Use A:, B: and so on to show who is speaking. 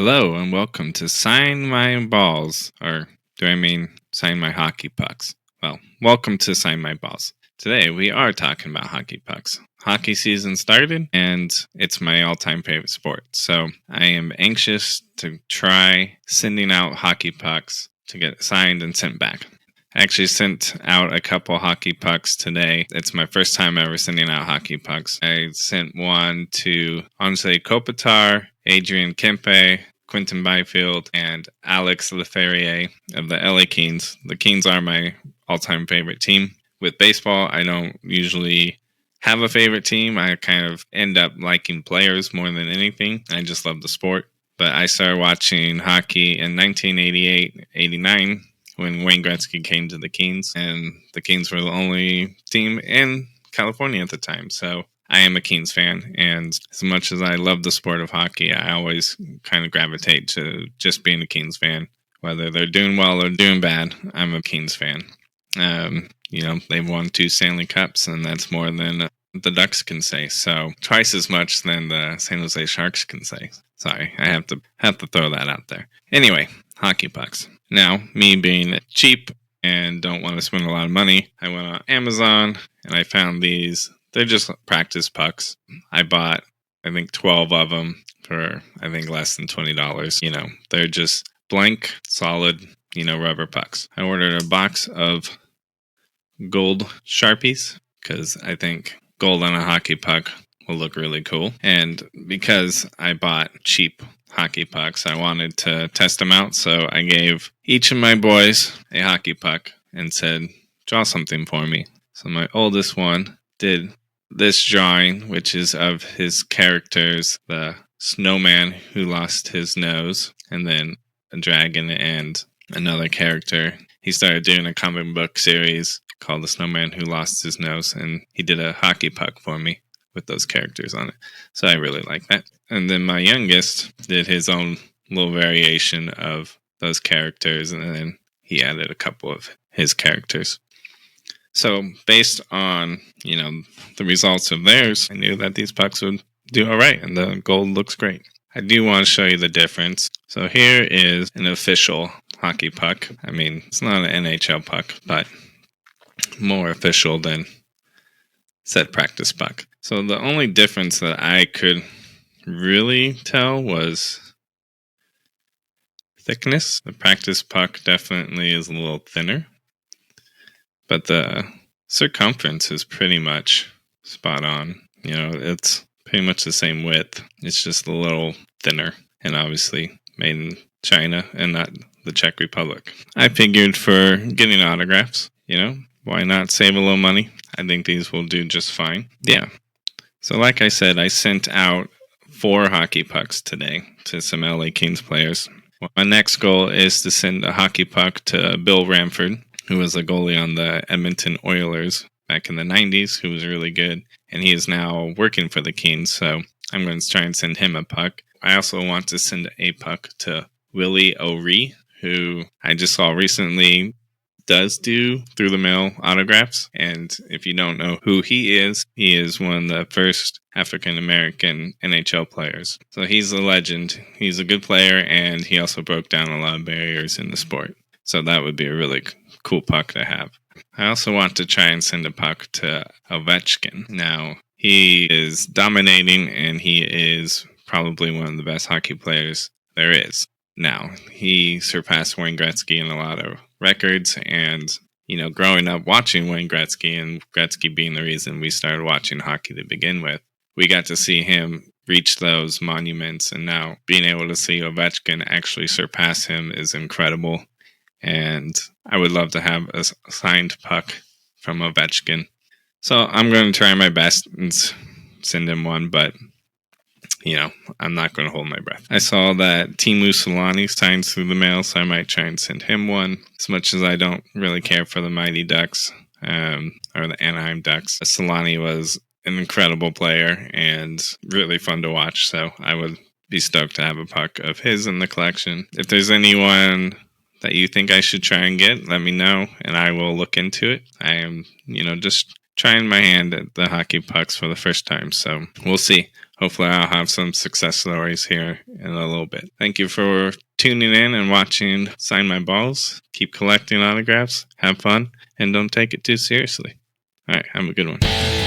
A: Hello and welcome to Sign My Balls, or do I mean Sign My Hockey Pucks? Well, welcome to Sign My Balls. Today we are talking about hockey pucks. Hockey season started and it's my all-time favorite sport. So I am anxious to try sending out hockey pucks to get signed and sent back. I actually sent out a couple hockey pucks today. It's my first time ever sending out hockey pucks. I sent one to Anze Kopitar, Adrian Kempe, Quentin Byfield, and Alex Leferrier of the LA Kings. The Kings are my all-time favorite team. With baseball, I don't usually have a favorite team. I kind of end up liking players more than anything. I just love the sport. But I started watching hockey in 1988-89 when Wayne Gretzky came to the Kings, and the Kings were the only team in California at the time. So I am a Kings fan, and as much as I love the sport of hockey, I always kind of gravitate to just being a Kings fan. Whether they're doing well or doing bad, I'm a Kings fan. They've won 2 Stanley Cups, and that's more than the Ducks can say. So twice as much than the San Jose Sharks can say. Sorry, I have to throw that out there. Anyway, hockey pucks. Now, me being cheap and don't want to spend a lot of money, I went on Amazon and I found these. They're just practice pucks. I bought, I think, 12 of them for, I think, less than $20. They're just blank, solid, rubber pucks. I ordered a box of gold Sharpies because I think gold on a hockey puck will look really cool. And because I bought cheap hockey pucks, I wanted to test them out. So I gave each of my boys a hockey puck and said, draw something for me. So my oldest one did this drawing, which is of his characters, the snowman who lost his nose, and then a dragon and another character. He started doing a comic book series called The Snowman Who Lost His Nose, and he did a hockey puck for me with those characters on it. So I really like that. And then my youngest did his own little variation of those characters, and then he added a couple of his characters. So based on, the results of theirs, I knew that these pucks would do all right, and the gold looks great. I do want to show you the difference. So here is an official hockey puck. I mean, it's not an NHL puck, but more official than said practice puck. So the only difference that I could really tell was thickness. The practice puck definitely is a little thinner, but the circumference is pretty much spot on. It's pretty much the same width. It's just a little thinner, and obviously made in China and not the Czech Republic. I figured for getting autographs, why not save a little money? I think these will do just fine. Yeah. So like I said, I sent out 4 hockey pucks today to some LA Kings players. My next goal is to send a hockey puck to Bill Ramford, who was a goalie on the Edmonton Oilers back in the 90s, who was really good. And he is now working for the Kings, so I'm going to try and send him a puck. I also want to send a puck to Willie O'Ree, who I just saw recently does do through the mail autographs. And if you don't know who he is one of the first African American NHL players. So he's a legend. He's a good player, and he also broke down a lot of barriers in the sport. So that would be a really cool puck to have. I also want to try and send a puck to Ovechkin. Now, he is dominating, and he is probably one of the best hockey players there is. Now, he surpassed Wayne Gretzky in a lot of records, and, growing up watching Wayne Gretzky, and Gretzky being the reason we started watching hockey to begin with, we got to see him reach those monuments, and now being able to see Ovechkin actually surpass him is incredible. And I would love to have a signed puck from Ovechkin. So I'm going to try my best and send him one, but I'm not going to hold my breath. I saw that Teemu Selanne signed through the mail, so I might try and send him one. As much as I don't really care for the Mighty Ducks, or the Anaheim Ducks, Selanne was an incredible player and really fun to watch, so I would be stoked to have a puck of his in the collection. If there's anyone that you think I should try and get, let me know, and I will look into it. I am, just trying my hand at the hockey pucks for the first time, so we'll see. hopefully I'll have some success stories here in a little bit. Thank you for tuning in and watching Sign My Balls. Keep collecting autographs, have fun, and don't take it too seriously. All right, have a good one.